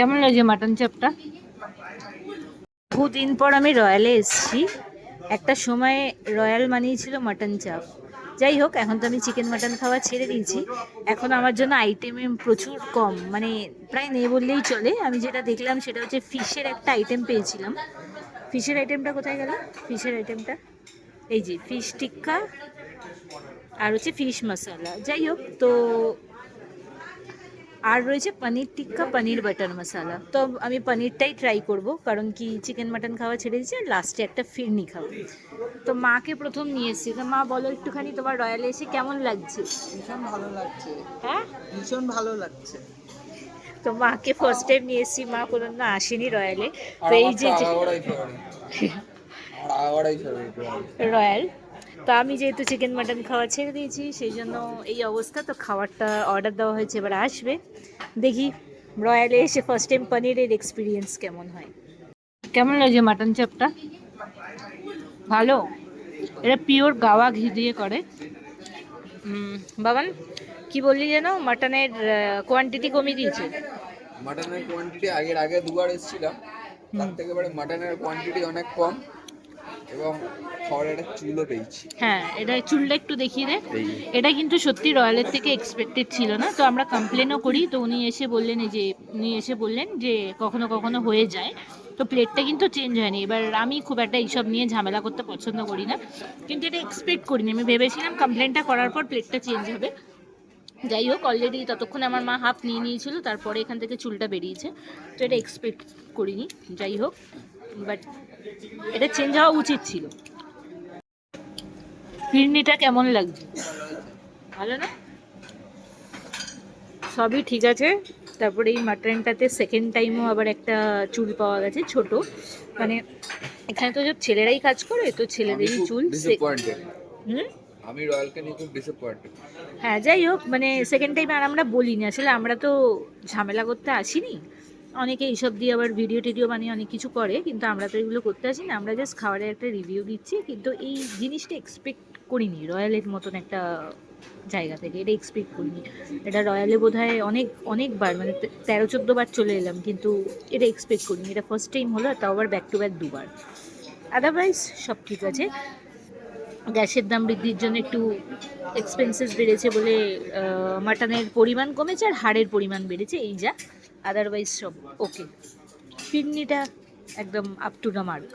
কেমন লাগছে মাটন চাপটা? বহুদিন পর আমি রয়্যালে এসেছি। একটা সময় রয়্যাল মানেই ছিল মাটন চাপ। যাই হোক, এখন তো আমি চিকেন মাটন খাওয়া ছেড়ে দিয়েছি। এখন আমার জন্য আইটেম প্রচুর কম, মানে প্রায় নেই বললেই চলে। আমি যেটা দেখলাম সেটা হচ্ছে ফিশের একটা আইটেম পেয়েছিলাম। ফিশের আইটেমটা কোথায় গেল? ফিশের আইটেমটা এই যে ফিশ টিক্কা, আর হচ্ছে ফিশ মশলা। যাই হোক, তো আর রয়েছে পনির টিক্কা, পনির বাটার মশালা। তো আমি পনিরটাই ট্রাই করব, কারণ কি চিকেন মাটন খাওয়া ছেড়ে দিয়েছি, আর লাস্টে একটা ফিরনি খাবো। তো মাকে প্রথম নিয়ে এসেছি। তো মা, বলো একটুখানি তোমার রয়্যালে এসে কেমন লাগছে? ভীষণ ভালো লাগছে। হ্যাঁ, ভীষণ ভালো লাগছে। তো মাকে ফার্স্ট টাইম নিয়ে এসেছি, মা কোনোদিন আসেনি রয়্যালে। আর তো এই আমার তো যে আগাগোড়াই ফেভারিট। আমার আগাগোড়াই ফেভারিট রয়্যাল, তো আমি যেহেতু চিকেন মাটন খাওয়া ছেড়ে দিয়েছি, সেই জন্য এই অবস্থা। তো খাবারটা অর্ডার দেওয়া হয়েছে, এবার আসবে। দেখি রয়্যালে এসে ফার্স্ট টাইম পনিরের এক্সপিরিয়েন্স কেমন হয়। কেমন লাগছে মাটন চাপটা? ভালো। এটা পিওর গাওয়া ঘি দিয়ে করে। বাবান, কি বললি যেন মাটনের কোয়ান্টিটি কমিয়ে দিয়েছে? মাটনের কোয়ান্টিটি আগে দুবার এসেছিলাম, তার থেকে এবারে মাটনের কোয়ান্টিটি অনেক কম এবং খাবারের একটা চুলও পেয়েছি। হ্যাঁ, এটা চুলটা একটু দেখিয়ে দে। এটা কিন্তু সত্যি রয়্যালের থেকে এক্সপেক্টেড ছিল না। তো আমরা কমপ্লেনও করি, তো উনি এসে বললেন যে কখনো কখনো হয়ে যায়। তো প্লেটটা কিন্তু চেঞ্জ হয়নি। এবার আমি খুব একটা এইসব নিয়ে ঝামেলা করতে পছন্দ করি না, কিন্তু এটা এক্সপেক্ট করিনি। আমি ভেবেছিলাম কমপ্লেনটা করার পর প্লেটটা চেঞ্জ হবে। যাই হোক, অলরেডি ততক্ষণে আমার মা হাফ নিয়ে নিয়েছিল, তারপরে এখান থেকে চুলটা বেরিয়েছে। তো এটা এক্সপেক্ট করিনি। যাই হোক, বাট এটা চেঞ্জ হওয়া উচিত ছিল। ফিরনিটা কেমন লাগছে? ভালো না? সবই ঠিক আছে। তারপরে এই মাটনটাতে সেকেন্ড টাইমও আবার একটা চুল পাওয়া গেছে, ছোট। মানে এখানে তো সব ছেলেরাই কাজ করে, তো ছেলেদেরই চুল। হুম। আমি রয়্যালকে নিয়ে খুব ডিসঅ্যাপয়েন্টেড। হ্যাঁ, যাই হোক, মানে সেকেন্ড টাইম আর আমরা বলিনি, আসলে আমরা তো ঝামেলা করতে আসিনি। অনেকে এইসব দিয়ে আবার ভিডিও টিডিও বানিয়ে অনেক কিছু করে, কিন্তু আমরা তো এগুলো করতে আসি না। আমরা জাস্ট খাবারের একটা রিভিউ দিচ্ছি, কিন্তু এই জিনিসটা এক্সপেক্ট করিনি রয়্যালের মতন একটা জায়গা থেকে। এটা এক্সপেক্ট করিনি। এটা রয়্যালে বোধহয় অনেকবার, মানে 13-14 বার চলে এলাম, কিন্তু এটা এক্সপেক্ট করিনি। এটা ফার্স্ট টাইম হলো, তাও আবার ব্যাক টু ব্যাক দুবার। আদারওয়াইজ সব ঠিক আছে। গ্যাসের দাম বৃদ্ধির জন্য একটু এক্সপেন্সেস বেড়েছে বলে মাটনের পরিমাণ কমেছে, আর হাড়ের পরিমাণ বেড়েছে, এই যা। আদারওয়াইজ সব ওকে। ফিরনিটা একদম আপ টু দ্য মার্ক।